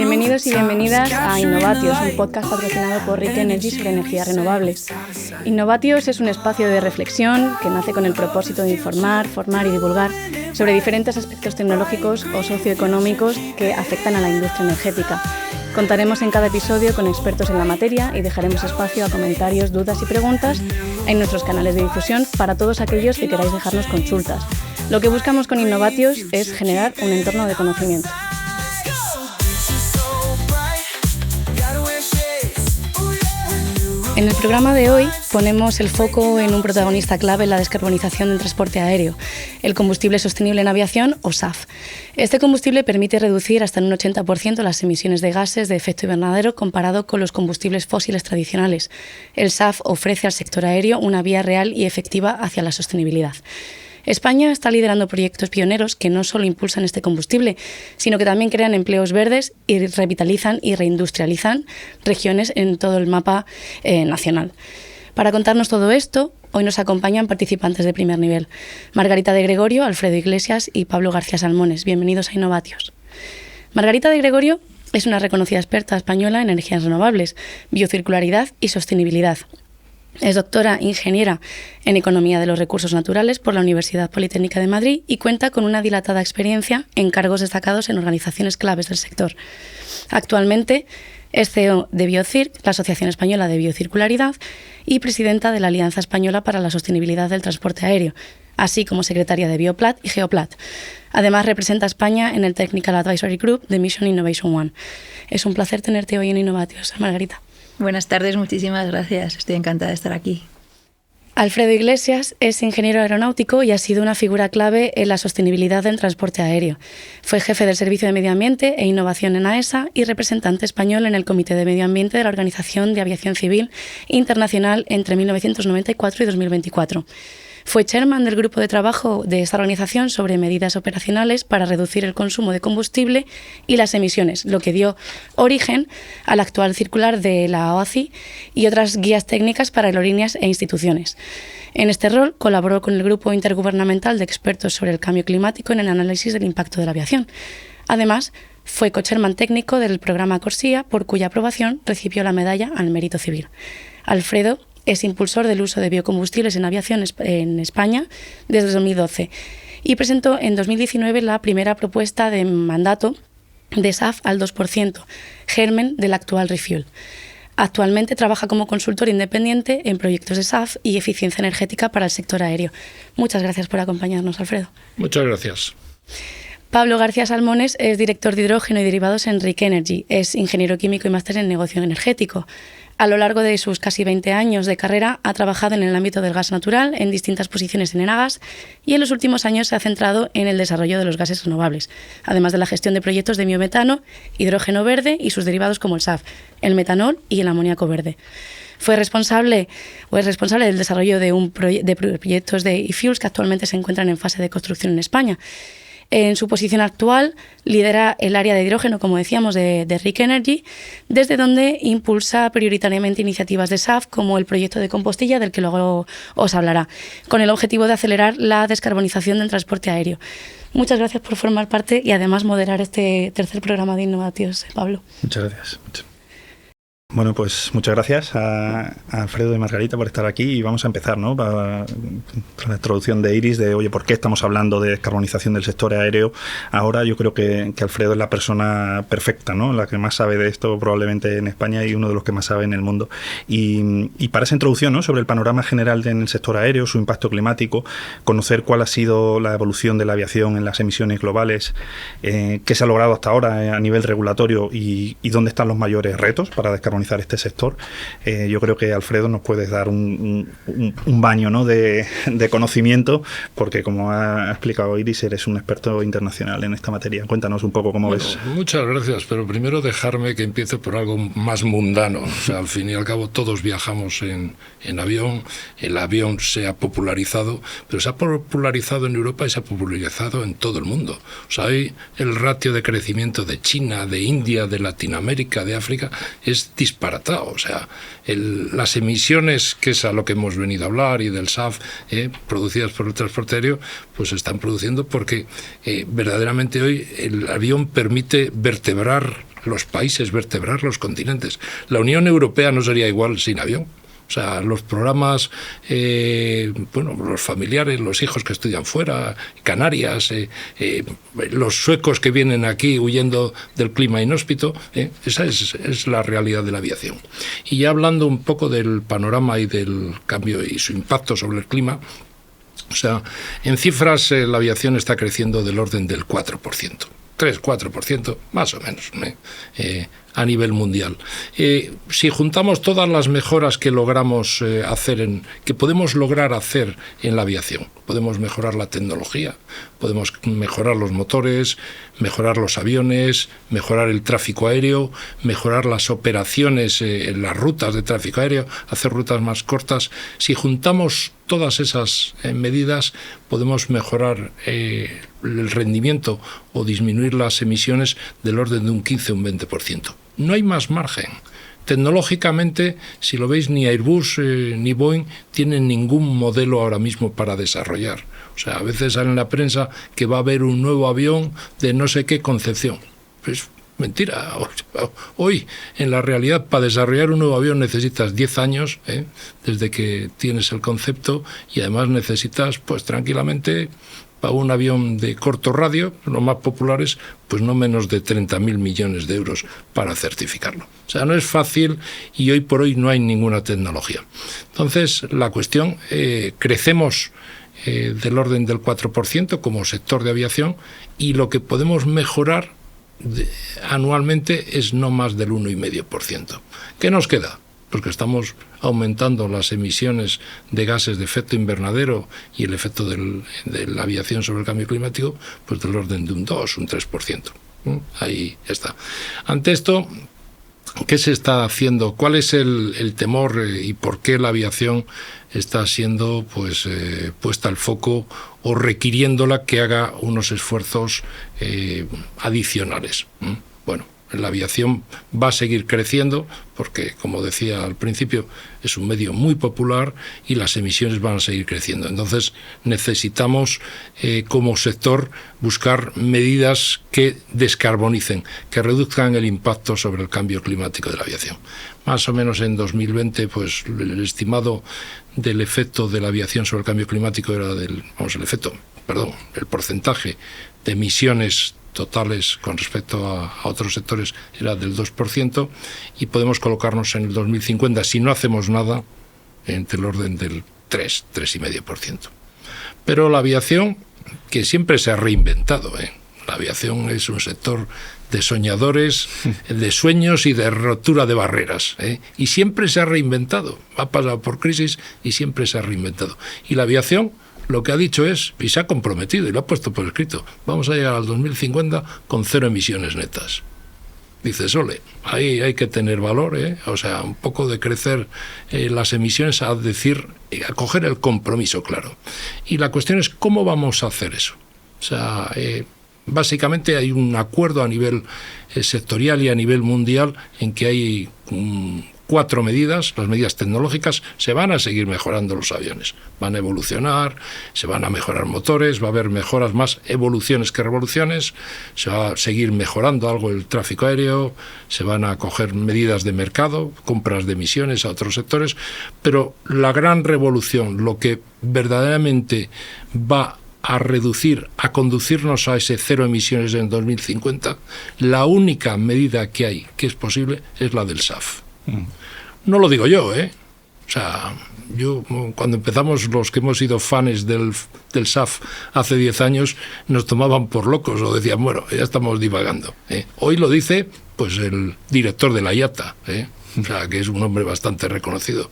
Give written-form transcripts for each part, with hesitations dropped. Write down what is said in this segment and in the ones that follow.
Bienvenidos y bienvenidas a Innovatios, un podcast patrocinado por Rick Energy sobre energías renovables. Innovatios es un espacio de reflexión que nace con el propósito de informar, formar y divulgar sobre diferentes aspectos tecnológicos o socioeconómicos que afectan a la industria energética. Contaremos en cada episodio con expertos en la materia y dejaremos espacio a comentarios, dudas y preguntas en nuestros canales de difusión para todos aquellos que queráis dejarnos consultas. Lo que buscamos con Innovatios es generar un entorno de conocimiento. En el programa de hoy ponemos el foco en un protagonista clave en la descarbonización del transporte aéreo, el combustible sostenible en aviación o SAF. Este combustible permite reducir hasta en un 80% las emisiones de gases de efecto invernadero comparado con los combustibles fósiles tradicionales. El SAF ofrece al sector aéreo una vía real y efectiva hacia la sostenibilidad. España está liderando proyectos pioneros que no solo impulsan este combustible, sino que también crean empleos verdes y revitalizan y reindustrializan regiones en todo el mapa nacional. Para contarnos todo esto, hoy nos acompañan participantes de primer nivel: Margarita de Gregorio, Alfredo Iglesias y Pablo García Salmones. Bienvenidos a Innovatios. Margarita de Gregorio es una reconocida experta española en energías renovables, biocircularidad y sostenibilidad. Es doctora ingeniera en Economía de los Recursos Naturales por la Universidad Politécnica de Madrid y cuenta con una dilatada experiencia en cargos destacados en organizaciones claves del sector. Actualmente es CEO de BioCirc, la Asociación Española de Biocircularidad, y presidenta de la Alianza Española para la Sostenibilidad del Transporte Aéreo, así como secretaria de Bioplat y Geoplat. Además, representa a España en el Technical Advisory Group de Mission Innovation One. Es un placer tenerte hoy en Innovatios, Margarita. Buenas tardes, muchísimas gracias. Estoy encantada de estar aquí. Alfredo Iglesias es ingeniero aeronáutico y ha sido una figura clave en la sostenibilidad del transporte aéreo. Fue jefe del Servicio de Medio Ambiente e Innovación en AESA y representante español en el Comité de Medio Ambiente de la Organización de Aviación Civil Internacional entre 1994 y 2024. Fue chairman del grupo de trabajo de esta organización sobre medidas operacionales para reducir el consumo de combustible y las emisiones, lo que dio origen al actual circular de la OACI y otras guías técnicas para aerolíneas e instituciones. En este rol colaboró con el Grupo Intergubernamental de Expertos sobre el Cambio Climático en el análisis del impacto de la aviación. Además, fue co-chairman técnico del programa CORSIA, por cuya aprobación recibió la medalla al Mérito Civil. Alfredo es impulsor del uso de biocombustibles en aviación en España desde 2012 y presentó en 2019 la primera propuesta de mandato de SAF al 2%, germen del actual Refuel. Actualmente trabaja como consultor independiente en proyectos de SAF y eficiencia energética para el sector aéreo. Muchas gracias por acompañarnos, Alfredo. Muchas gracias. Pablo García Salmones es director de hidrógeno y derivados en Rick Energy. Es ingeniero químico y máster en negocio energético. A lo largo de sus casi 20 años de carrera ha trabajado en el ámbito del gas natural en distintas posiciones en Enagas y en los últimos años se ha centrado en el desarrollo de los gases renovables, además de la gestión de proyectos de biometano, hidrógeno verde y sus derivados como el SAF, el metanol y el amoníaco verde. Es responsable del desarrollo de proyectos de e-fuels que actualmente se encuentran en fase de construcción en España. En su posición actual lidera el área de hidrógeno, como decíamos, de Rick Energy, desde donde impulsa prioritariamente iniciativas de SAF como el proyecto de Compostilla, del que luego os hablará, con el objetivo de acelerar la descarbonización del transporte aéreo. Muchas gracias por formar parte y además moderar este tercer programa de Innovatios, Pablo. Muchas gracias. Bueno, pues muchas gracias a Alfredo y Margarita por estar aquí y vamos a empezar, ¿no? Para la introducción de Iris de, oye, ¿por qué estamos hablando de descarbonización del sector aéreo? Ahora yo creo que Alfredo es la persona perfecta, ¿no? La que más sabe de esto probablemente en España y uno de los que más sabe en el mundo. Y para esa introducción, ¿no? Sobre el panorama general en el sector aéreo, su impacto climático, conocer cuál ha sido la evolución de la aviación en las emisiones globales, qué se ha logrado hasta ahora a nivel regulatorio y dónde están los mayores retos para descarbonizar este sector. Yo creo que Alfredo nos puedes dar un baño, ¿no? de conocimiento, porque como ha explicado Iris, eres un experto internacional en esta materia. Cuéntanos un poco cómo ves. Muchas gracias, pero primero dejarme que empiece por algo más mundano. O sea, al fin y al cabo todos viajamos en avión, el avión se ha popularizado, pero se ha popularizado en Europa y se ha popularizado en todo el mundo. O sea, hoy el ratio de crecimiento de China, de India, de Latinoamérica, de África es disparatado. O sea, las emisiones, que es a lo que hemos venido a hablar, y del SAF, producidas por el transporte aéreo, pues se están produciendo porque verdaderamente hoy el avión permite vertebrar los países, vertebrar los continentes. La Unión Europea no sería igual sin avión. O sea, los programas, los familiares, los hijos que estudian fuera, Canarias, los suecos que vienen aquí huyendo del clima inhóspito, esa es la realidad de la aviación. Y ya hablando un poco del panorama y del cambio y su impacto sobre el clima, o sea, en cifras la aviación está creciendo del orden del 4%. 3-4%, más o menos, a nivel mundial. Si juntamos todas las mejoras que logramos que podemos lograr hacer en la aviación, podemos mejorar la tecnología, podemos mejorar los motores, mejorar los aviones, mejorar el tráfico aéreo, mejorar las operaciones en las rutas de tráfico aéreo, hacer rutas más cortas. Si juntamos todas esas medidas, podemos mejorar el rendimiento o disminuir las emisiones del orden de un 15 o un 20%. No hay más margen. Tecnológicamente, si lo veis, ni Airbus ni Boeing tienen ningún modelo ahora mismo para desarrollar. O sea, a veces sale en la prensa que va a haber un nuevo avión de no sé qué concepción. Pues mentira. Hoy, en la realidad, para desarrollar un nuevo avión necesitas 10 años, desde que tienes el concepto, y además necesitas, pues tranquilamente, para un avión de corto radio, los más populares, pues no menos de 30.000 millones de euros para certificarlo. O sea, no es fácil y hoy por hoy no hay ninguna tecnología. Entonces, la cuestión, crecemos del orden del 4% como sector de aviación, y lo que podemos mejorar anualmente es no más del 1,5%. ¿Qué nos queda? Porque estamos aumentando las emisiones de gases de efecto invernadero y el efecto de la aviación sobre el cambio climático, pues del orden de un 2, un 3%. Ahí está. Ante esto, ¿qué se está haciendo? ¿Cuál es el temor y por qué la aviación está siendo puesta al foco o requiriéndola que haga unos esfuerzos adicionales? Bueno, la aviación va a seguir creciendo porque, como decía al principio, es un medio muy popular y las emisiones van a seguir creciendo. Entonces necesitamos, como sector, buscar medidas que descarbonicen, que reduzcan el impacto sobre el cambio climático de la aviación. Más o menos en 2020, pues el estimado del efecto de la aviación sobre el cambio climático era el porcentaje de emisiones totales con respecto a otros sectores era del 2%, y podemos colocarnos en el 2050, si no hacemos nada, entre el orden del 3,5%. Pero la aviación, que siempre se ha reinventado, la aviación es un sector de soñadores, de sueños y de rotura de barreras, y siempre se ha reinventado, ha pasado por crisis y siempre se ha reinventado. Y la aviación lo que ha dicho es, y se ha comprometido y lo ha puesto por escrito, vamos a llegar al 2050 con 0 emisiones netas. Dices, ole, ahí hay que tener valor, o sea, un poco de crecer las emisiones, a coger el compromiso claro. Y la cuestión es, ¿cómo vamos a hacer eso? O sea, básicamente hay un acuerdo a nivel sectorial y a nivel mundial en que hay 4 medidas. Las medidas tecnológicas: se van a seguir mejorando los aviones, van a evolucionar, se van a mejorar motores, va a haber mejoras, más evoluciones que revoluciones, se va a seguir mejorando algo el tráfico aéreo, se van a coger medidas de mercado, compras de emisiones a otros sectores, pero la gran revolución, lo que verdaderamente va a reducir, a conducirnos a ese 0 emisiones en 2050, la única medida que hay que es posible es la del SAF. No lo digo yo, O sea, yo, cuando empezamos, los que hemos sido fans del SAF hace 10 años, nos tomaban por locos o decían, bueno, ya estamos divagando. Hoy lo dice, pues, el director de la IATA, o sea, que es un hombre bastante reconocido,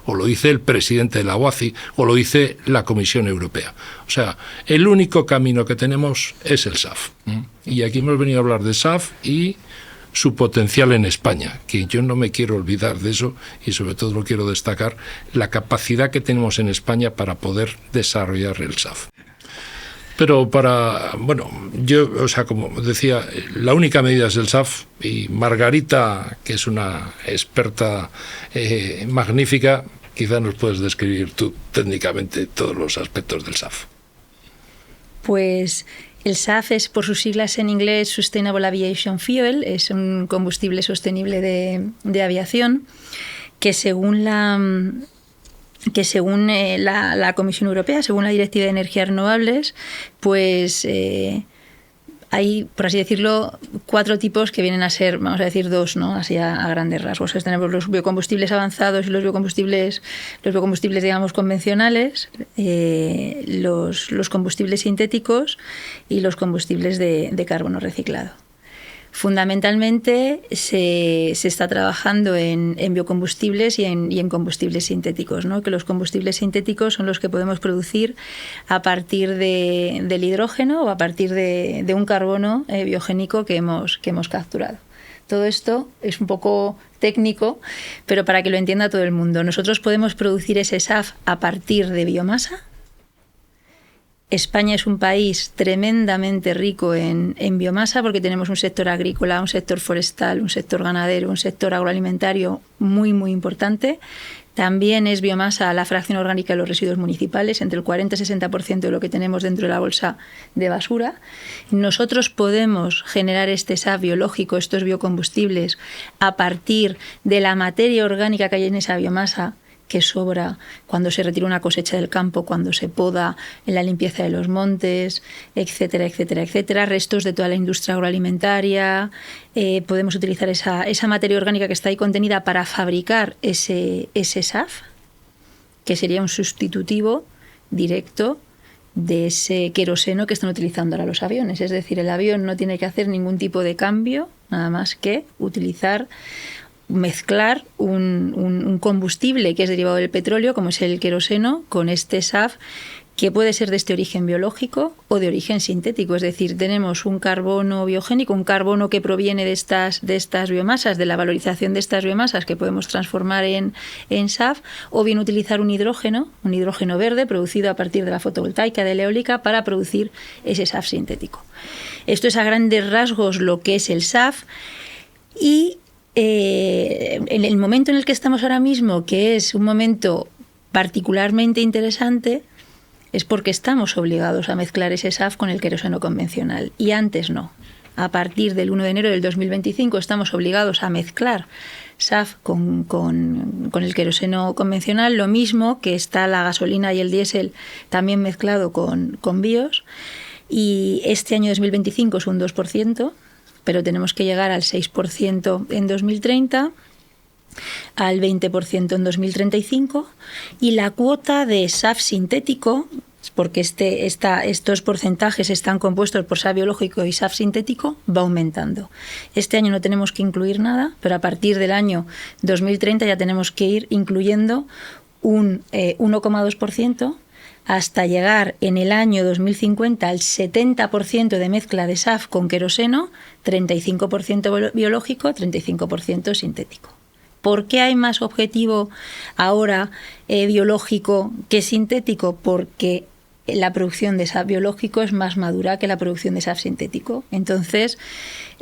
o lo dice el presidente de la OACI, o lo dice la Comisión Europea. O sea, el único camino que tenemos es el SAF. Y aquí hemos venido a hablar de SAF y su potencial en España, que yo no me quiero olvidar de eso, y sobre todo lo quiero destacar, la capacidad que tenemos en España para poder desarrollar el SAF. Pero como decía, la única medida es el SAF, y Margarita, que es una experta magnífica, quizá nos puedes describir tú técnicamente todos los aspectos del SAF. Pues El SAF es, por sus siglas en inglés, Sustainable Aviation Fuel, es un combustible sostenible de aviación que según la Comisión Europea, según la Directiva de Energías Renovables, pues hay, por así decirlo, 4 tipos que vienen a ser, vamos a decir 2, ¿no? Así a grandes rasgos. Tenemos los biocombustibles avanzados y los biocombustibles digamos, convencionales, los combustibles sintéticos y los combustibles de carbono reciclado. Fundamentalmente se está trabajando en biocombustibles y en combustibles sintéticos, ¿no? Que los combustibles sintéticos son los que podemos producir a partir del hidrógeno o a partir de un carbono biogénico que hemos capturado. Todo esto es un poco técnico, pero para que lo entienda todo el mundo. Nosotros podemos producir ese SAF a partir de biomasa. España es un país tremendamente rico en biomasa porque tenemos un sector agrícola, un sector forestal, un sector ganadero, un sector agroalimentario muy, muy importante. También es biomasa la fracción orgánica de los residuos municipales, entre el 40 y 60% de lo que tenemos dentro de la bolsa de basura. Nosotros podemos generar este SAF biológico, estos biocombustibles, a partir de la materia orgánica que hay en esa biomasa, que sobra cuando se retira una cosecha del campo, cuando se poda, en la limpieza de los montes, etcétera, etcétera, etcétera, restos de toda la industria agroalimentaria. Podemos utilizar esa materia orgánica que está ahí contenida para fabricar ese SAF, que sería un sustitutivo directo de ese queroseno que están utilizando ahora los aviones. Es decir, el avión no tiene que hacer ningún tipo de cambio, nada más que mezclar un combustible que es derivado del petróleo, como es el queroseno, con este SAF, que puede ser de este origen biológico o de origen sintético. Es decir, tenemos un carbono biogénico, un carbono que proviene de estas biomasas, de la valorización de estas biomasas que podemos transformar en SAF, o bien utilizar un hidrógeno verde producido a partir de la fotovoltaica, de la eólica, para producir ese SAF sintético. Esto es a grandes rasgos lo que es el SAF. Y en el momento en el que estamos ahora mismo, que es un momento particularmente interesante, es porque estamos obligados a mezclar ese SAF con el queroseno convencional, y antes no. A partir del 1 de enero del 2025 estamos obligados a mezclar SAF con el queroseno convencional, lo mismo que está la gasolina y el diésel también mezclado con bios, y este año 2025 es un 2%, pero tenemos que llegar al 6% en 2030, al 20% en 2035, y la cuota de SAF sintético, porque estos porcentajes están compuestos por SAF biológico y SAF sintético, va aumentando. Este año no tenemos que incluir nada, pero a partir del año 2030 ya tenemos que ir incluyendo un 1,2%, hasta llegar en el año 2050 al 70% de mezcla de SAF con queroseno, 35% biológico, 35% sintético. ¿Por qué hay más objetivo ahora biológico que sintético? Porque la producción de SAF biológico es más madura que la producción de SAF sintético. Entonces,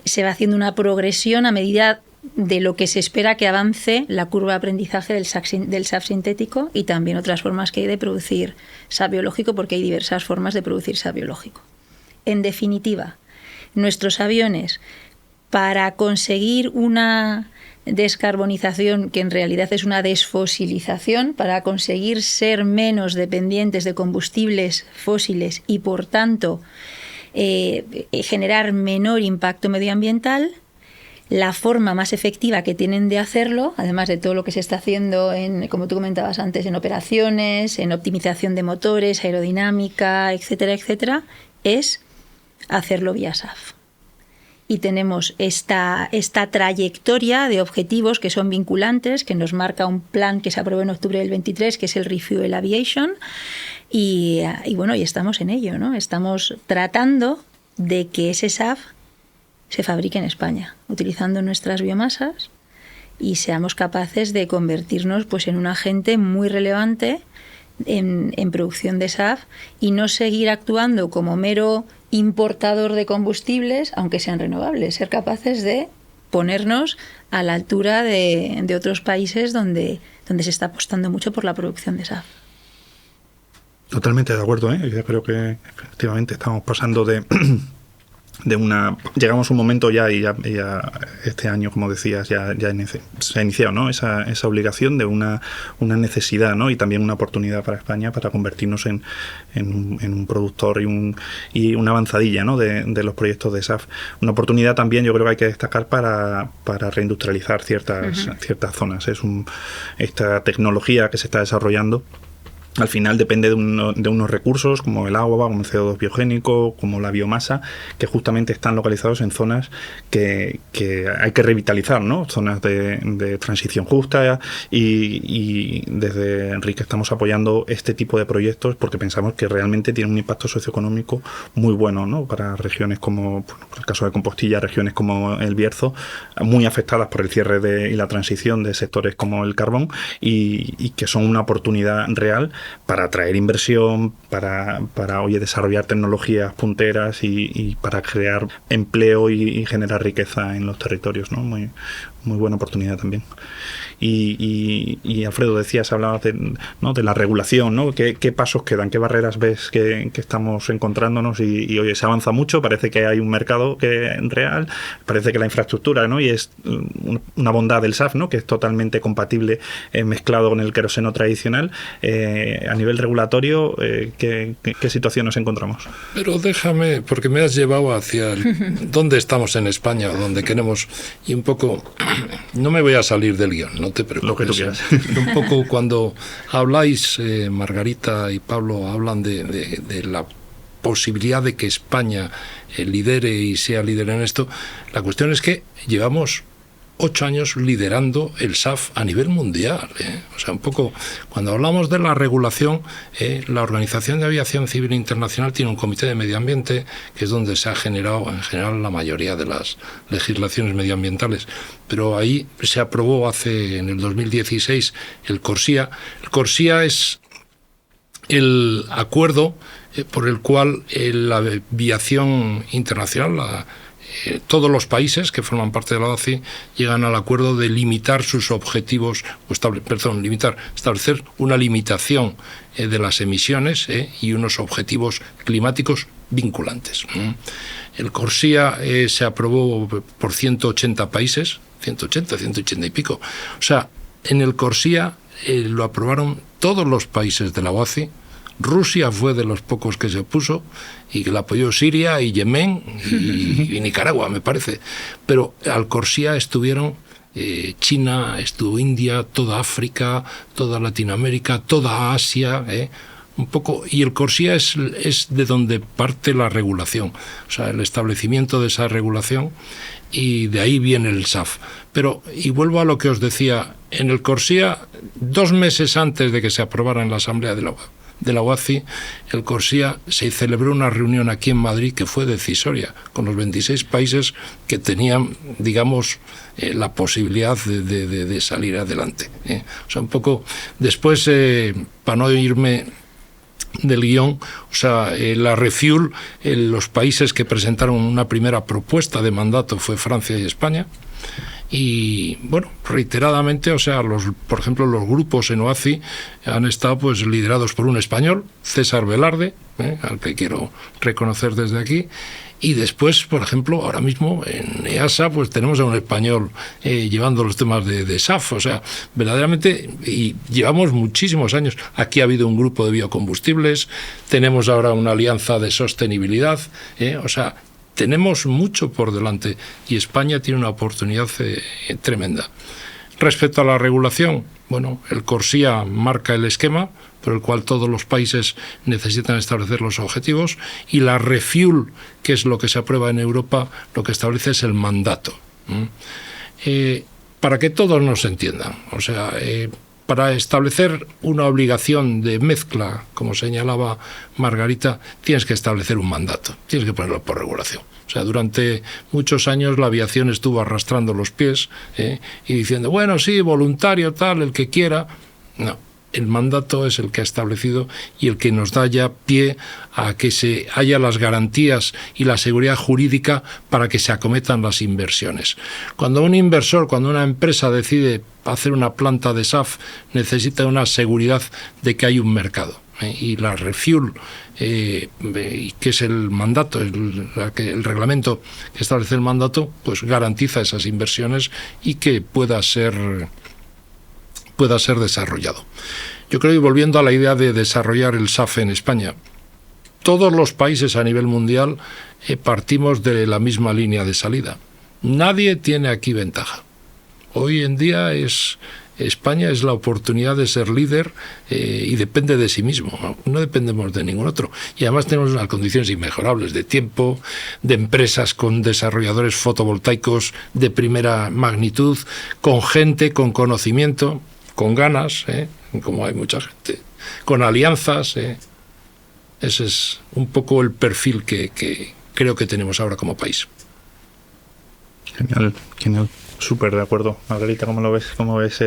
se va haciendo una progresión a medida de lo que se espera que avance la curva de aprendizaje del SAF sintético, y también otras formas que hay de producir SAF biológico, porque hay diversas formas de producir SAF biológico. En definitiva, nuestros aviones, para conseguir una descarbonización, que en realidad es una desfosilización, para conseguir ser menos dependientes de combustibles fósiles y, por tanto, generar menor impacto medioambiental, la forma más efectiva que tienen de hacerlo, además de todo lo que se está haciendo, como tú comentabas antes, en operaciones, en optimización de motores, aerodinámica, etcétera, etcétera, es hacerlo vía SAF. Y tenemos esta trayectoria de objetivos que son vinculantes, que nos marca un plan que se aprobó en octubre del 23, que es el Refuel Aviation, y estamos en ello, ¿no? Estamos tratando de que ese SAF se fabrique en España, utilizando nuestras biomasas, y seamos capaces de convertirnos pues en un agente muy relevante en producción de SAF, y no seguir actuando como mero importador de combustibles, aunque sean renovables, ser capaces de ponernos a la altura de otros países donde se está apostando mucho por la producción de SAF. Totalmente de acuerdo, ¿eh? Yo creo que efectivamente estamos pasando de llegamos a un momento ya este año, como decías, ya se ha iniciado, ¿no? esa obligación de una necesidad, ¿no? Y también una oportunidad para España para convertirnos en un productor y una avanzadilla, ¿no? de los proyectos de SAF. Una oportunidad también, yo creo que hay que destacar para reindustrializar ciertas zonas. Esta tecnología que se está desarrollando al final depende de unos recursos como el agua, como el CO2 biogénico, como la biomasa, que justamente están localizados en zonas que hay que revitalizar, ¿no? Zonas de transición justa, y desde Enrique estamos apoyando este tipo de proyectos porque pensamos que realmente tiene un impacto socioeconómico muy bueno, ¿no? Para regiones como, bueno, en el caso de Compostilla, regiones como el Bierzo, muy afectadas por el cierre y la transición de sectores como el carbón, y que son una oportunidad real para atraer inversión, para desarrollar tecnologías punteras y para crear empleo y generar riqueza en los territorios, ¿no? Muy buena oportunidad también. Y Alfredo, hablabas de la regulación, ¿no? ¿Qué pasos quedan? ¿Qué barreras ves que estamos encontrándonos? Y oye, se avanza mucho, parece que hay un mercado real, parece que la infraestructura, ¿no? Y es una bondad del SAF, ¿no? Que es totalmente compatible mezclado con el queroseno tradicional. A nivel regulatorio, ¿qué situación nos encontramos? Pero déjame, porque me has llevado hacia dónde estamos en España, donde queremos, y un poco, no me voy a salir del guión, no te preocupes. Lo que tú quieras. Un poco cuando habláis, Margarita y Pablo hablan de la posibilidad de que España lidere y sea líder en esto, la cuestión es que llevamos 8 años liderando el SAF a nivel mundial. O sea, un poco, cuando hablamos de la regulación, la Organización de Aviación Civil Internacional tiene un comité de medio ambiente, que es donde se ha generado en general la mayoría de las legislaciones medioambientales. Pero ahí se aprobó en el 2016 el CORSIA. El CORSIA es el acuerdo por el cual la aviación internacional, todos los países que forman parte de la OACI llegan al acuerdo de limitar sus objetivos, establecer una limitación de las emisiones y unos objetivos climáticos vinculantes. El CORSIA se aprobó por 180 países, 180 y pico. O sea, en el CORSIA lo aprobaron todos los países de la OACI. Rusia fue de los pocos que se opuso, y que la apoyó Siria y Yemen y Nicaragua, me parece. Pero al CORSIA estuvieron China, estuvo India, toda África, toda Latinoamérica, toda Asia, un poco. Y el CORSIA es de donde parte la regulación, o sea, el establecimiento de esa regulación, y de ahí viene el SAF. Pero, y vuelvo a lo que os decía, en el CORSIA, 2 meses antes de que se aprobara en la Asamblea de la OACI, el CORSIA, se celebró una reunión aquí en Madrid que fue decisoria, con los 26 países que tenían, digamos, la posibilidad de salir adelante. O sea, un poco, después, para no irme del guión, o sea, la Refuel, los países que presentaron una primera propuesta de mandato fue Francia y España. Y bueno, reiteradamente, o sea, por ejemplo, los grupos en OACI han estado pues liderados por un español, César Velarde, al que quiero reconocer desde aquí. Y después, por ejemplo, ahora mismo en EASA pues tenemos a un español llevando los temas de SAF. O sea, verdaderamente, y llevamos muchísimos años. Aquí ha habido un grupo de biocombustibles, tenemos ahora una alianza de sostenibilidad, o sea, tenemos mucho por delante y España tiene una oportunidad tremenda. Respecto a la regulación, bueno, el CORSIA marca el esquema por el cual todos los países necesitan establecer los objetivos, y la Refuel, que es lo que se aprueba en Europa, lo que establece es el mandato. Para que todos nos entiendan, o sea, para establecer una obligación de mezcla, como señalaba Margarita, tienes que establecer un mandato, tienes que ponerlo por regulación. O sea, durante muchos años la aviación estuvo arrastrando los pies y diciendo, bueno, sí, voluntario, tal, el que quiera. No, el mandato es el que ha establecido y el que nos da ya pie a que se haya las garantías y la seguridad jurídica para que se acometan las inversiones. Cuando un inversor, cuando una empresa decide hacer una planta de SAF, necesita una seguridad de que hay un mercado. y la refuel, que es el mandato, el reglamento que establece el mandato, pues garantiza esas inversiones y que pueda ser desarrollado. Yo creo que, volviendo a la idea de desarrollar el SAF en España, todos los países a nivel mundial partimos de la misma línea de salida. Nadie tiene aquí ventaja. Hoy en día España es la oportunidad de ser líder y depende de sí mismo, no dependemos de ningún otro. Y además tenemos unas condiciones inmejorables de tiempo, de empresas con desarrolladores fotovoltaicos de primera magnitud, con gente, con conocimiento, con ganas, como hay mucha gente, con alianzas. Ese es un poco el perfil que creo que tenemos ahora como país. Genial, genial. Súper de acuerdo. Margarita, ¿cómo lo ves? ¿Cómo ves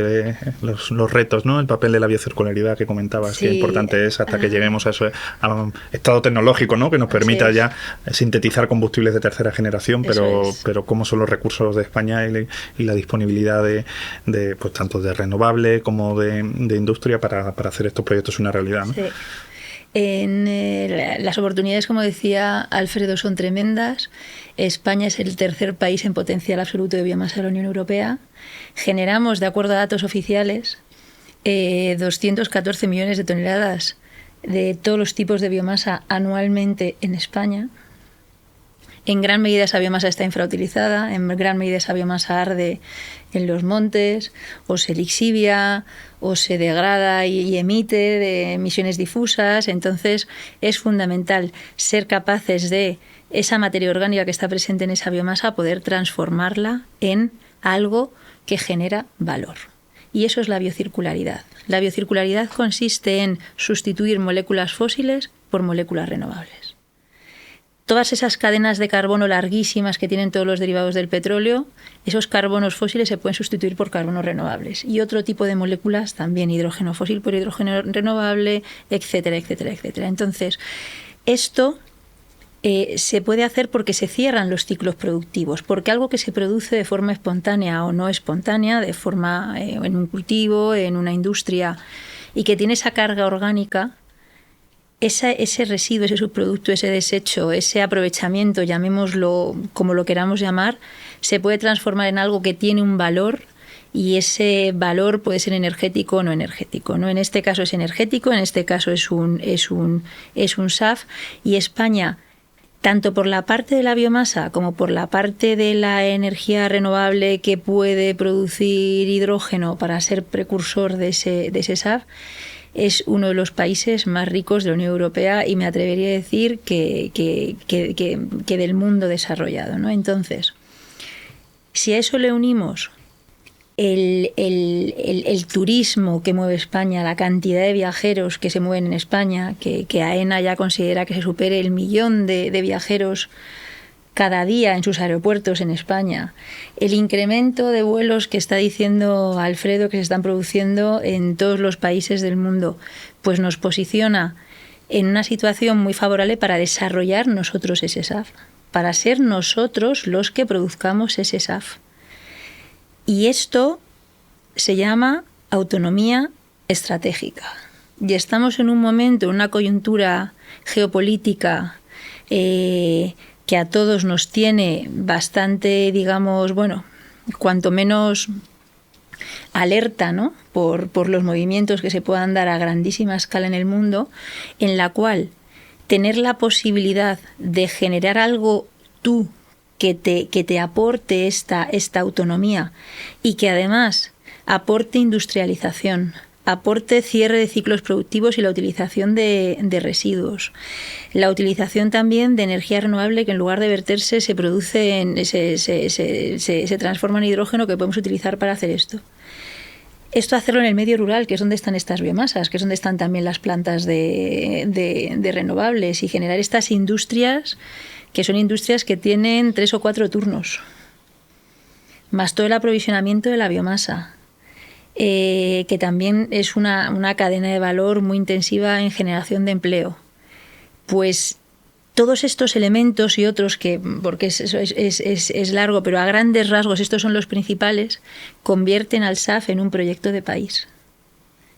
los retos, ¿no? El papel de la biocircularidad que comentabas, sí, qué importante es hasta que lleguemos a ese estado tecnológico, ¿no? Que nos permita ya sintetizar combustibles de tercera generación, pero cómo son los recursos de España y la disponibilidad de pues tanto de renovable como de industria para hacer estos proyectos una realidad, ¿no? Sí. Las oportunidades, como decía Alfredo, son tremendas. España es el tercer país en potencial absoluto de biomasa de la Unión Europea. Generamos, de acuerdo a datos oficiales, 214 millones de toneladas de todos los tipos de biomasa anualmente en España. En gran medida esa biomasa está infrautilizada, en gran medida esa biomasa arde en los montes, o se lixivia, o se degrada y emite de emisiones difusas. Entonces es fundamental ser capaces de esa materia orgánica que está presente en esa biomasa, poder transformarla en algo que genera valor. Y eso es la biocircularidad. La biocircularidad consiste en sustituir moléculas fósiles por moléculas renovables. Todas esas cadenas de carbono larguísimas que tienen todos los derivados del petróleo, esos carbonos fósiles se pueden sustituir por carbonos renovables. Y otro tipo de moléculas también, hidrógeno fósil por hidrógeno renovable, etcétera, etcétera, etcétera. Entonces, esto se puede hacer porque se cierran los ciclos productivos, porque algo que se produce de forma espontánea o no espontánea, de forma en un cultivo, en una industria, y que tiene esa carga orgánica, ese residuo, ese subproducto, ese desecho, ese aprovechamiento, llamémoslo como lo queramos llamar, se puede transformar en algo que tiene un valor, y ese valor puede ser energético o no energético, ¿no? En este caso es energético, en este caso es un SAF, y España, tanto por la parte de la biomasa como por la parte de la energía renovable que puede producir hidrógeno para ser precursor de ese SAF, es uno de los países más ricos de la Unión Europea, y me atrevería a decir que del mundo desarrollado, ¿no? Entonces, si a eso le unimos el turismo que mueve España, la cantidad de viajeros que se mueven en España, que AENA ya considera que se supere el 1 millón de viajeros cada día en sus aeropuertos en España, el incremento de vuelos que está diciendo Alfredo que se están produciendo en todos los países del mundo, pues nos posiciona en una situación muy favorable para desarrollar nosotros ese SAF, para ser nosotros los que produzcamos ese SAF. Y esto se llama autonomía estratégica. Y estamos en un momento, en una coyuntura geopolítica que a todos nos tiene bastante, digamos, bueno, cuanto menos alerta, ¿no? por los movimientos que se puedan dar a grandísima escala en el mundo, en la cual tener la posibilidad de generar algo tú que te aporte esta autonomía, y que además aporte industrialización, aporte cierre de ciclos productivos y la utilización de residuos. La utilización también de energía renovable que, en lugar de verterse, se produce se transforma en hidrógeno que podemos utilizar para hacer esto. Esto hacerlo en el medio rural, que es donde están estas biomasas, que es donde están también las plantas de renovables, y generar estas industrias que son industrias que tienen 3 o 4 turnos, más todo el aprovisionamiento de la biomasa, que también es una cadena de valor muy intensiva en generación de empleo. Pues todos estos elementos y otros que, porque es largo, pero a grandes rasgos estos son los principales, convierten al SAF en un proyecto de país.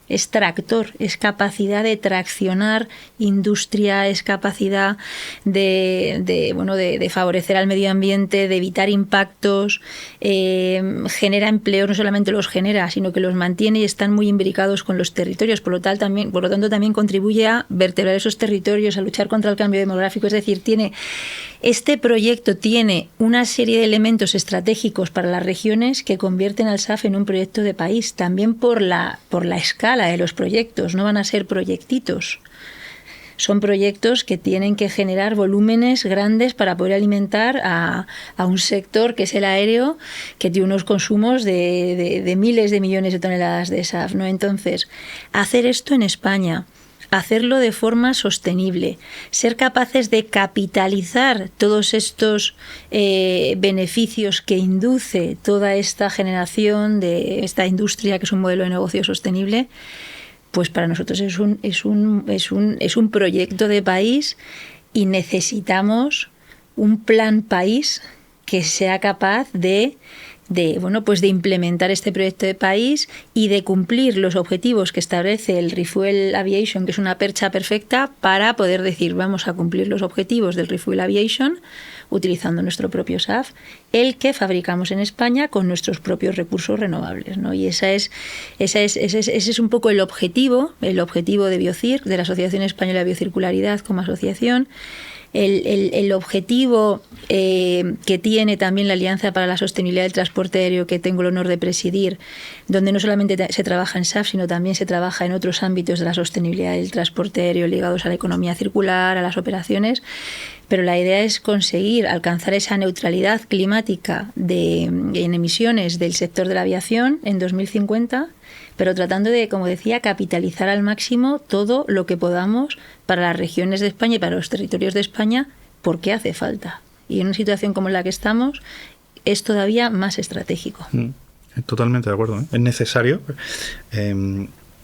es tractor, es capacidad de traccionar industria, es capacidad de favorecer al medio ambiente, de evitar impactos, genera empleo, no solamente los genera, sino que los mantiene y están muy imbricados con los territorios, por lo tanto también contribuye a vertebrar esos territorios, a luchar contra el cambio demográfico, es decir, este proyecto tiene una serie de elementos estratégicos para las regiones que convierten al SAF en un proyecto de país, también por la escala de los proyectos, no van a ser proyectitos. Son proyectos que tienen que generar volúmenes grandes para poder alimentar a un sector que es el aéreo, que tiene unos consumos de miles de millones de toneladas de SAF, ¿no? Entonces, hacer esto en España, hacerlo de forma sostenible, ser capaces de capitalizar todos estos beneficios que induce toda esta generación de esta industria, que es un modelo de negocio sostenible, pues para nosotros es un proyecto de país y necesitamos un plan país que sea capaz de implementar este proyecto de país y de cumplir los objetivos que establece el Refuel Aviation, que es una percha perfecta para poder decir vamos a cumplir los objetivos del Refuel Aviation utilizando nuestro propio SAF, el que fabricamos en España con nuestros propios recursos renovables, ¿no? Y ese es un poco el objetivo de BioCirc, de la Asociación Española de Biocircularidad como asociación. El objetivo que tiene también la Alianza para la Sostenibilidad del Transporte Aéreo, que tengo el honor de presidir, donde no solamente se trabaja en SAF, sino también se trabaja en otros ámbitos de la sostenibilidad del transporte aéreo ligados a la economía circular, a las operaciones, pero la idea es conseguir alcanzar esa neutralidad climática en emisiones del sector de la aviación en 2050, pero tratando de, como decía, capitalizar al máximo todo lo que podamos para las regiones de España y para los territorios de España, porque hace falta. Y en una situación como la que estamos, es todavía más estratégico. Totalmente de acuerdo, ¿eh? Es necesario.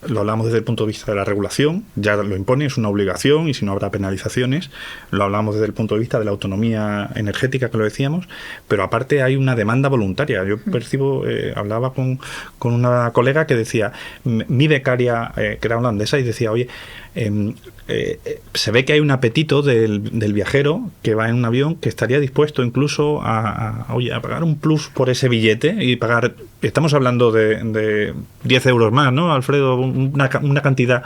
Lo hablamos desde el punto de vista de la regulación, ya lo impone, es una obligación y si no habrá penalizaciones. Lo hablamos desde el punto de vista de la autonomía energética, que lo decíamos, pero aparte hay una demanda voluntaria. Yo percibo, hablaba con una colega que decía, mi becaria, que era holandesa, y decía, oye, se ve que hay un apetito del viajero que va en un avión que estaría dispuesto incluso a pagar un plus por ese billete y pagar, estamos hablando de 10 euros más, ¿no, Alfredo? Una cantidad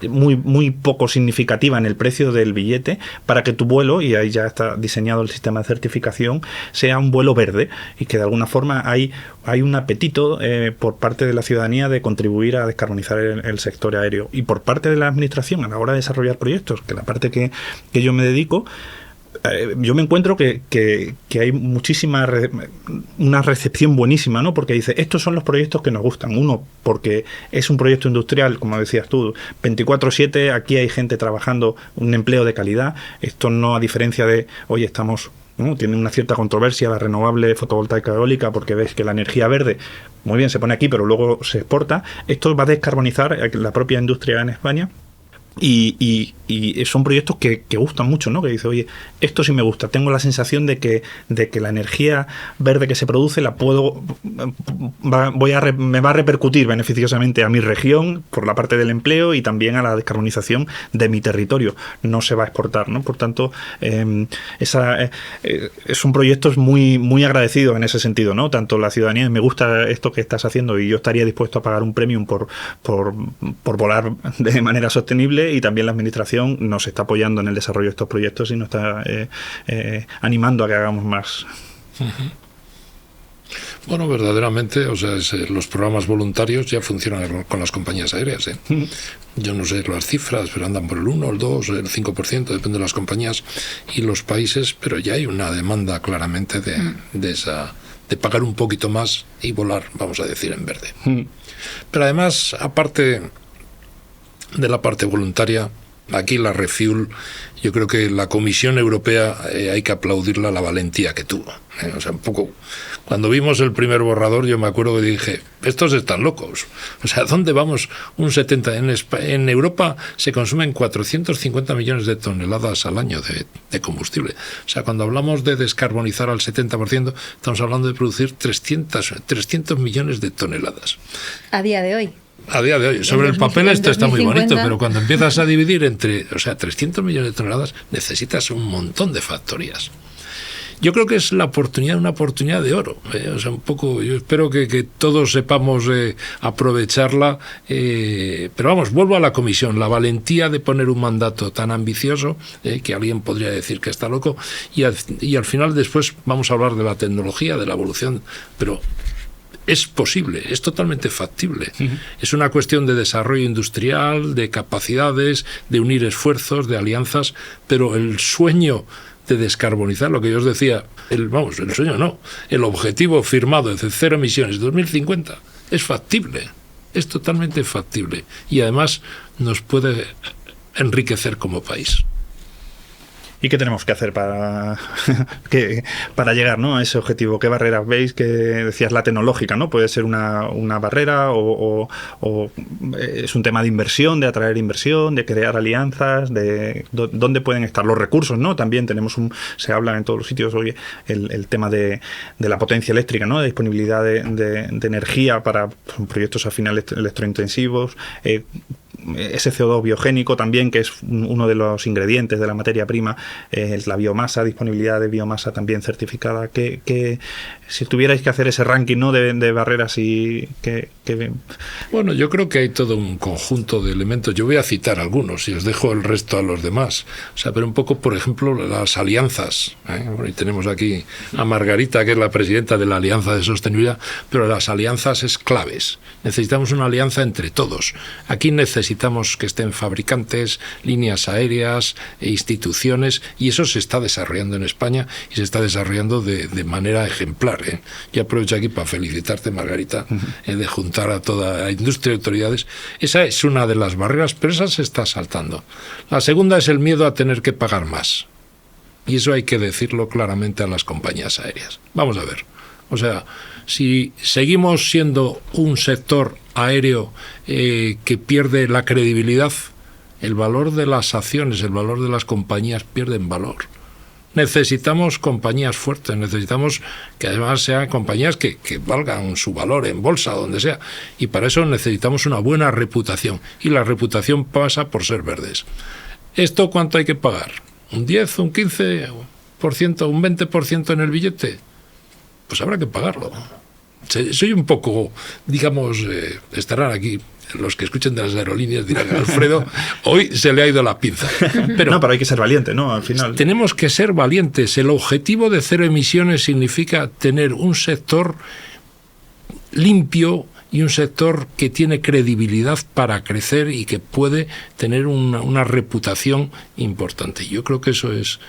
muy, muy poco significativa en el precio del billete para que tu vuelo, y ahí ya está diseñado el sistema de certificación, sea un vuelo verde y que de alguna forma hay un apetito por parte de la ciudadanía de contribuir a descarbonizar el sector aéreo y por parte de la administración a la hora de desarrollar proyectos, que la parte que yo me dedico, yo me encuentro que hay una recepción buenísima, ¿no? Porque dice, estos son los proyectos que nos gustan. Uno, porque es un proyecto industrial, como decías tú, 24/7, aquí hay gente trabajando, un empleo de calidad. Esto no a diferencia de, oye, ¿no? Tiene una cierta controversia la renovable fotovoltaica eólica porque ves que la energía verde, muy bien, se pone aquí, pero luego se exporta. Esto va a descarbonizar la propia industria en España. Y son proyectos que gustan mucho, ¿no? Que dice, oye, esto sí me gusta, tengo la sensación de que la energía verde que se produce la me va a repercutir beneficiosamente a mi región por la parte del empleo y también a la descarbonización de mi territorio. No se va a exportar, ¿no? Por tanto, son proyectos muy, muy agradecidos en ese sentido, ¿no? Tanto la ciudadanía, me gusta esto que estás haciendo y yo estaría dispuesto a pagar un premium por volar de manera sostenible, y también la administración nos está apoyando en el desarrollo de estos proyectos y nos está animando a que hagamos más. Bueno, verdaderamente, o sea, los programas voluntarios ya funcionan con las compañías aéreas, ¿eh? Yo no sé las cifras, pero andan por el 1, el 2, el 5%, depende de las compañías y los países, pero ya hay una demanda claramente de pagar un poquito más y volar, vamos a decir, en verde. Pero además, aparte de la parte voluntaria, aquí la Refuel, yo creo que la Comisión Europea hay que aplaudirla la valentía que tuvo. O sea, un poco, cuando vimos el primer borrador, yo me acuerdo que dije, estos están locos. O sea, ¿dónde vamos? En Europa se consumen 450 millones de toneladas al año de combustible. O sea, cuando hablamos de descarbonizar al 70%, estamos hablando de producir 300 millones de toneladas. A día de hoy. A día de hoy, sobre el papel esto está muy bonito, pero cuando empiezas a dividir entre, 300 millones de toneladas, necesitas un montón de factorías. Yo creo que es una oportunidad de oro. Un poco, yo espero que todos sepamos aprovecharla. Pero vamos, vuelvo a la comisión. La valentía de poner un mandato tan ambicioso, que alguien podría decir que está loco, y al final después vamos a hablar de la tecnología, de la evolución, pero es posible, es totalmente factible. Es una cuestión de desarrollo industrial, de capacidades, de unir esfuerzos, de alianzas, pero el sueño de descarbonizar, lo que yo os decía, el sueño no, el objetivo firmado de 0 emisiones 2050 es factible, es totalmente factible y además nos puede enriquecer como país. ¿Y qué tenemos que hacer para llegar, ¿no?, a ese objetivo? ¿Qué barreras veis? Que decías la tecnológica, ¿no? Puede ser una barrera o es un tema de inversión, de atraer inversión, de crear alianzas, de dónde pueden estar los recursos, ¿no? También se habla en todos los sitios hoy el tema de la potencia eléctrica, ¿no? De disponibilidad de energía para proyectos al final electrointensivos. Ese CO2 biogénico también, que es uno de los ingredientes de la materia prima, la biomasa, disponibilidad de biomasa también certificada, que si tuvierais que hacer ese ranking, ¿no?, de barreras y que... Bueno, yo creo que hay todo un conjunto de elementos. Yo voy a citar algunos y os dejo el resto a los demás. Pero un poco, por ejemplo, las alianzas. Bueno, y tenemos aquí a Margarita, que es la presidenta de la Alianza de Sostenibilidad, pero las alianzas es claves. Necesitamos una alianza entre todos. Aquí necesitamos que estén fabricantes, líneas aéreas, instituciones, y eso se está desarrollando en España y se está desarrollando de manera ejemplar. Yo aprovecho aquí para felicitarte, Margarita, de juntar a toda la industria y autoridades. Esa es una de las barreras, pero esa se está saltando. La segunda es el miedo a tener que pagar más. Y eso hay que decirlo claramente a las compañías aéreas. Vamos a ver. Si seguimos siendo un sector aéreo que pierde la credibilidad, el valor de las acciones, el valor de las compañías pierden valor. Necesitamos compañías fuertes, necesitamos que además sean compañías que valgan su valor en bolsa, donde sea. Y para eso necesitamos una buena reputación. Y la reputación pasa por ser verdes. ¿Esto cuánto hay que pagar? ¿Un 10, un 15%, un 20% en el billete? Pues habrá que pagarlo. Soy un poco, estarán aquí los que escuchen de las aerolíneas, dirán: Alfredo, hoy se le ha ido la pinza. Pero hay que ser valiente, ¿no? Al final. Tenemos que ser valientes. El objetivo de 0 emisiones significa tener un sector limpio y un sector que tiene credibilidad para crecer y que puede tener una reputación importante. Yo creo que eso es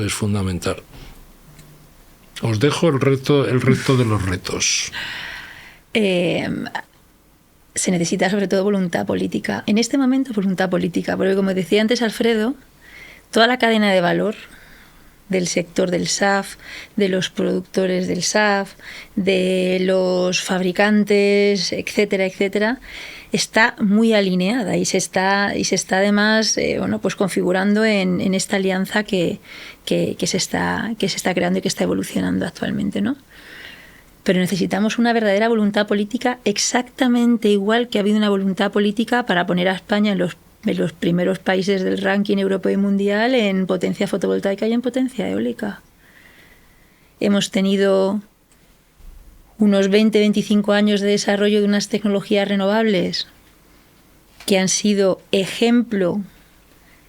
fundamental. Os dejo el resto de los retos. Se necesita sobre todo voluntad política. En este momento, voluntad política, porque como decía antes Alfredo, toda la cadena de valor del sector del SAF, de los productores del SAF, de los fabricantes, etcétera, etcétera, está muy alineada y se está además configurando en esta alianza que se está creando y que está evolucionando actualmente, ¿no? Pero necesitamos una verdadera voluntad política, exactamente igual que ha habido una voluntad política para poner a España en los primeros países del ranking europeo y mundial en potencia fotovoltaica y en potencia eólica. Hemos tenido unos 20-25 años de desarrollo de unas tecnologías renovables que han sido ejemplo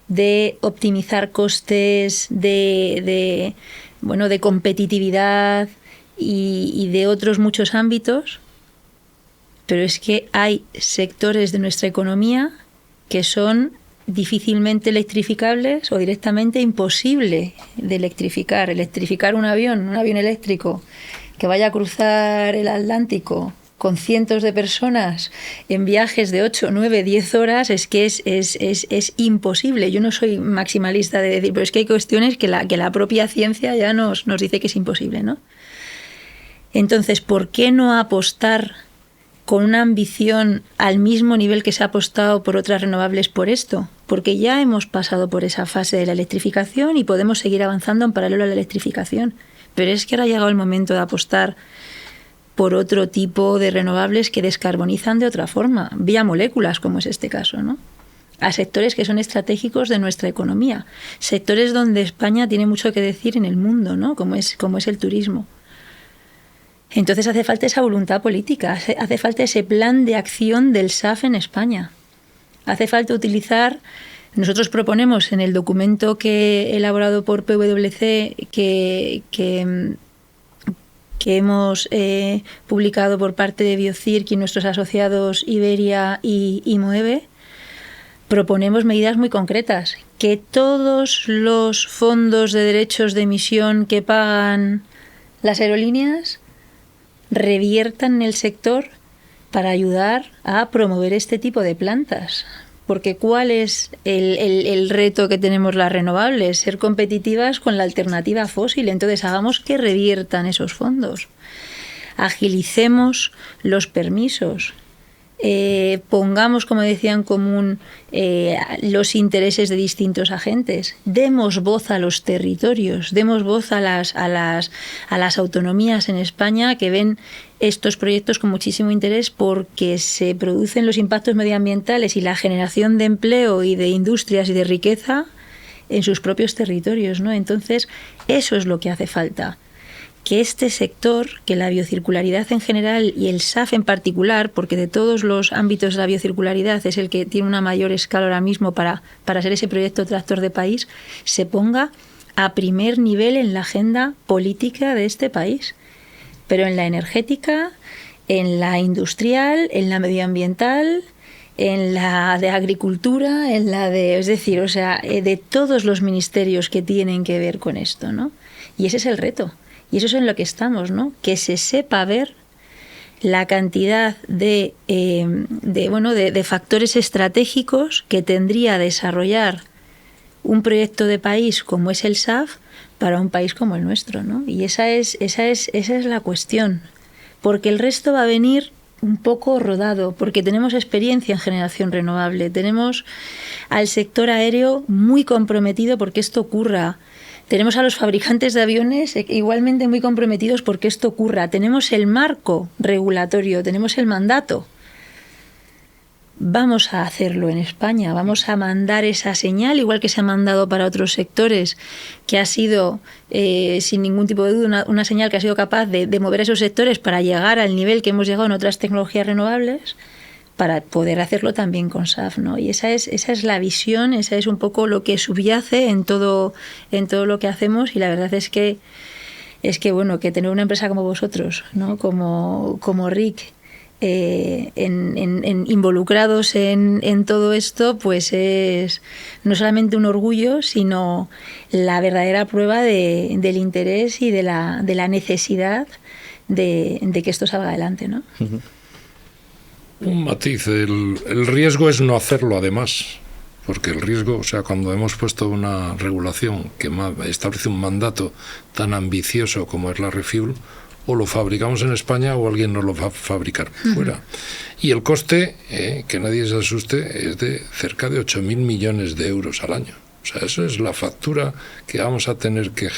de optimizar costes, de competitividad y de otros muchos ámbitos, pero es que hay sectores de nuestra economía que son difícilmente electrificables o directamente imposible de electrificar. Electrificar un avión eléctrico que vaya a cruzar el Atlántico con cientos de personas en viajes de 8, 9, 10 horas es que es imposible. Yo no soy maximalista de decir, pero es que hay cuestiones que la propia ciencia ya nos dice que es imposible, ¿no? Entonces, ¿por qué no apostar con una ambición al mismo nivel que se ha apostado por otras renovables por esto? Porque ya hemos pasado por esa fase de la electrificación y podemos seguir avanzando en paralelo a la electrificación. Pero es que ahora ha llegado el momento de apostar por otro tipo de renovables que descarbonizan de otra forma, vía moléculas, como es este caso, ¿no? A sectores que son estratégicos de nuestra economía, sectores donde España tiene mucho que decir en el mundo, ¿no? Como es el turismo. Entonces hace falta esa voluntad política, hace falta ese plan de acción del SAF en España. Hace falta utilizar, nosotros proponemos en el documento que he elaborado por PwC, que hemos publicado por parte de Biocirc y nuestros asociados Iberia y Moeve, proponemos medidas muy concretas, que todos los fondos de derechos de emisión que pagan las aerolíneas reviertan en el sector para ayudar a promover este tipo de plantas. Porque ¿cuál es el reto que tenemos las renovables? Ser competitivas con la alternativa fósil. Entonces hagamos que reviertan esos fondos. Agilicemos los permisos. Pongamos, como decía, en común los intereses de distintos agentes. Demos voz a los territorios, demos voz a las autonomías en España que ven estos proyectos con muchísimo interés porque se producen los impactos medioambientales y la generación de empleo y de industrias y de riqueza en sus propios territorios, ¿no? Entonces, eso es lo que hace falta. Que este sector, que la biocircularidad en general y el SAF en particular, porque de todos los ámbitos de la biocircularidad es el que tiene una mayor escala ahora mismo para ser ese proyecto tractor de país, se ponga a primer nivel en la agenda política de este país. Pero en la energética, en la industrial, en la medioambiental, en la de agricultura, en la de, es decir, o sea, de todos los ministerios que tienen que ver con esto, ¿no? Y ese es el reto. Y eso es en lo que estamos, ¿no? Que se sepa ver la cantidad de factores estratégicos que tendría desarrollar un proyecto de país como es el SAF para un país como el nuestro, ¿no? Y esa es la cuestión. Porque el resto va a venir un poco rodado, porque tenemos experiencia en generación renovable, tenemos al sector aéreo muy comprometido porque esto ocurra. Tenemos a los fabricantes de aviones igualmente muy comprometidos porque esto ocurra. Tenemos el marco regulatorio, tenemos el mandato. Vamos a hacerlo en España, vamos a mandar esa señal, igual que se ha mandado para otros sectores, que ha sido, sin ningún tipo de duda, una señal que ha sido capaz de mover esos sectores para llegar al nivel que hemos llegado en otras tecnologías renovables, para poder hacerlo también con SAF, ¿no? Y esa es la visión, esa es un poco lo que subyace en todo lo que hacemos, y la verdad es que bueno, que tener una empresa como vosotros, ¿no? Como RIC, involucrados en todo esto, pues es no solamente un orgullo, sino la verdadera prueba del interés y de la necesidad de que esto salga adelante, ¿no? Uh-huh. Un matiz, el riesgo es no hacerlo además, porque el riesgo, o sea, cuando hemos puesto una regulación que establece un mandato tan ambicioso como es la Refuel, o lo fabricamos en España o alguien nos lo va a fabricar fuera. Y el coste, que nadie se asuste, es de cerca de 8.000 millones de euros al año. O sea, eso es la factura que vamos a tener que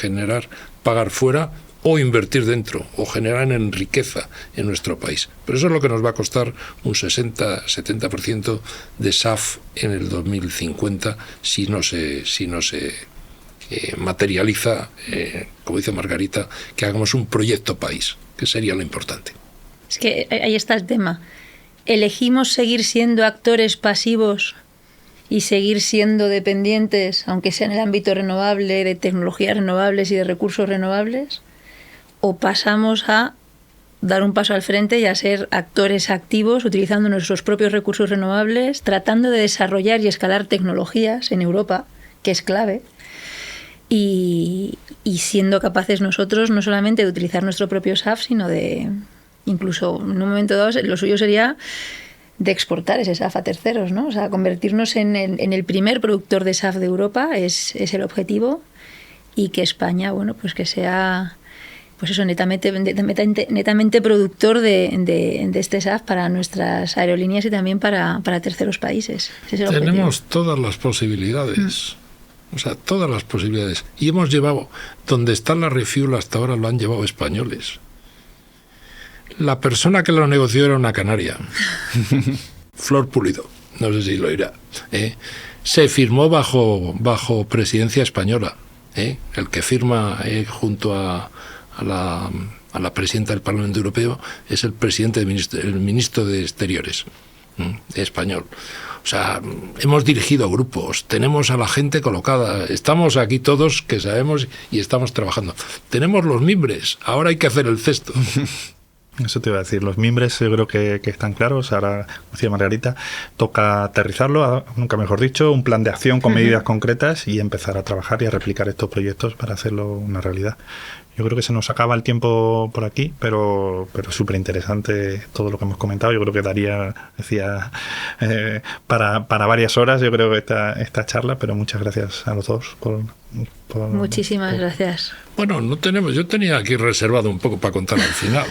pagar fuera o invertir dentro, o generar en riqueza en nuestro país. Pero eso es lo que nos va a costar un 60-70% de SAF en el 2050 si no se materializa, como dice Margarita, que hagamos un proyecto país, que sería lo importante. Es que ahí está el tema. Elegimos seguir siendo actores pasivos y seguir siendo dependientes, aunque sea en el ámbito renovable, de tecnologías renovables y de recursos renovables, o pasamos a dar un paso al frente y a ser actores activos utilizando nuestros propios recursos renovables, tratando de desarrollar y escalar tecnologías en Europa, que es clave, y siendo capaces nosotros no solamente de utilizar nuestro propio SAF, sino de, incluso en un momento dado, lo suyo sería de exportar ese SAF a terceros, ¿no? O sea, convertirnos en el primer productor de SAF de Europa es el objetivo, y que España, bueno, pues que sea, pues eso, netamente productor de este SAF para nuestras aerolíneas y también para terceros países. Ese es el objetivo. Tenemos todas las posibilidades. O sea, todas las posibilidades. Y hemos llevado, donde está la Refuel hasta ahora lo han llevado españoles. La persona que lo negoció era una canaria, Flor Pulido, no sé si lo irá. Se firmó bajo presidencia española. El que firma junto a la presidenta del Parlamento Europeo es el ministro de Exteriores español. O sea, hemos dirigido grupos, tenemos a la gente colocada, estamos aquí todos que sabemos y estamos trabajando. Tenemos los mimbres, ahora hay que hacer el cesto. Eso te iba a decir, los mimbres yo creo que están claros. Ahora, como decía Margarita, toca aterrizarlo, nunca mejor dicho, un plan de acción con medidas concretas y empezar a trabajar y a replicar estos proyectos para hacerlo una realidad. Yo creo que se nos acaba el tiempo por aquí, pero súper interesante todo lo que hemos comentado. Yo creo que daría, para varias horas, yo creo que esta charla, pero muchas gracias a los dos Muchísimas gracias. Bueno, yo tenía aquí reservado un poco para contar al final.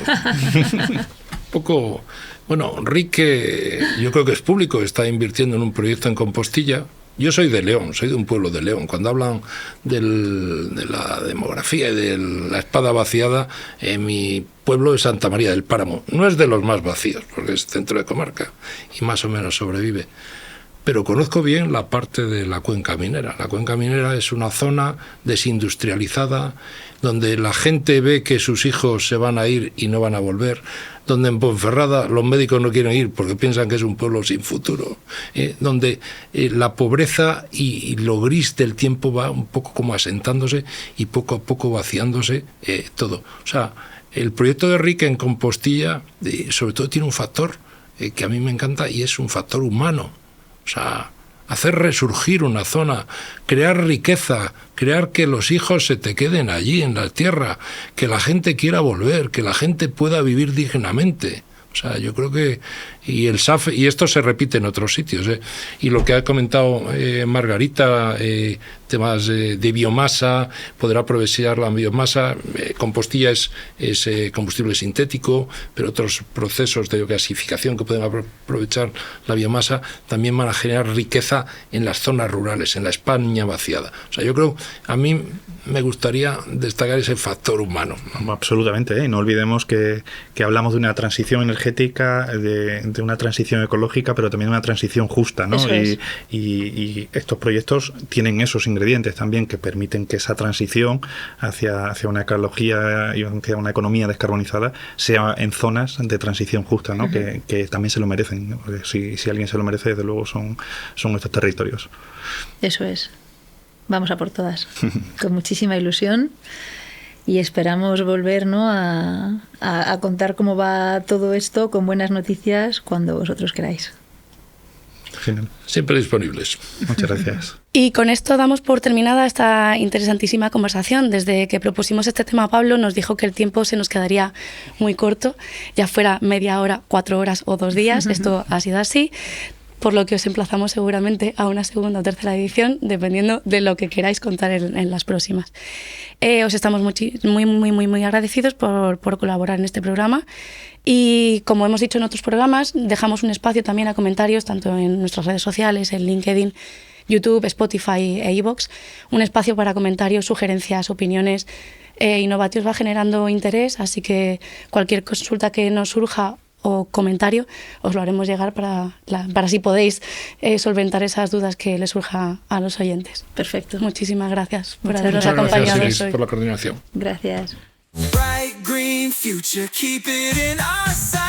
Un poco, bueno, Rique, yo creo que es público, está invirtiendo en un proyecto en Compostilla. Yo soy de León, soy de un pueblo de León. Cuando hablan de la demografía y de la espada vaciada, mi pueblo es Santa María del Páramo. No es de los más vacíos, porque es centro de comarca y más o menos sobrevive. Pero conozco bien la parte de la cuenca minera. La cuenca minera es una zona desindustrializada, donde la gente ve que sus hijos se van a ir y no van a volver, donde en Ponferrada los médicos no quieren ir porque piensan que es un pueblo sin futuro, donde la pobreza y lo gris del tiempo va un poco como asentándose y poco a poco vaciándose todo. O sea, el proyecto de Rique en Compostilla sobre todo tiene un factor que a mí me encanta y es un factor humano. O sea, hacer resurgir una zona, crear riqueza, crear que los hijos se te queden allí en la tierra, que la gente quiera volver, que la gente pueda vivir dignamente. O sea, yo creo que... Y el SAF, y esto se repite en otros sitios, y lo que ha comentado Margarita, temas de biomasa, poder aprovechar la biomasa, Compostilla es combustible sintético, pero otros procesos de gasificación que pueden aprovechar la biomasa también van a generar riqueza en las zonas rurales, en la España vaciada. O sea, yo creo, a mí me gustaría destacar ese factor humano. Absolutamente, no olvidemos que hablamos de una transición energética, de una transición ecológica, pero también de una transición justa, ¿no? Y estos proyectos tienen esos ingredientes también que permiten que esa transición hacia una ecología y hacia una economía descarbonizada sea en zonas de transición justa, ¿no? Que también se lo merecen, ¿no? Si alguien se lo merece, desde luego son estos territorios. Eso es. Vamos a por todas. Con muchísima ilusión. Y esperamos volver, ¿no?, a contar cómo va todo esto con buenas noticias cuando vosotros queráis. Genial. Siempre disponibles. Muchas gracias. Y con esto damos por terminada esta interesantísima conversación. Desde que propusimos este tema, Pablo nos dijo que el tiempo se nos quedaría muy corto, ya fuera media hora, 4 horas o 2 días. Esto ha sido así, por lo que os emplazamos seguramente a una segunda o tercera edición, dependiendo de lo que queráis contar en las próximas. Os estamos muy agradecidos por colaborar en este programa. Y como hemos dicho en otros programas, dejamos un espacio también a comentarios, tanto en nuestras redes sociales, en LinkedIn, YouTube, Spotify e iVoox, un espacio para comentarios, sugerencias, opiniones. Innovatio va generando interés, así que cualquier consulta que nos surja o comentario os lo haremos llegar para si podéis solventar esas dudas que les surja a los oyentes. Perfecto. Muchísimas gracias por Muchas habernos acompañado gracias, hoy. por la coordinación. Gracias. Bright green future, keep it in our sight.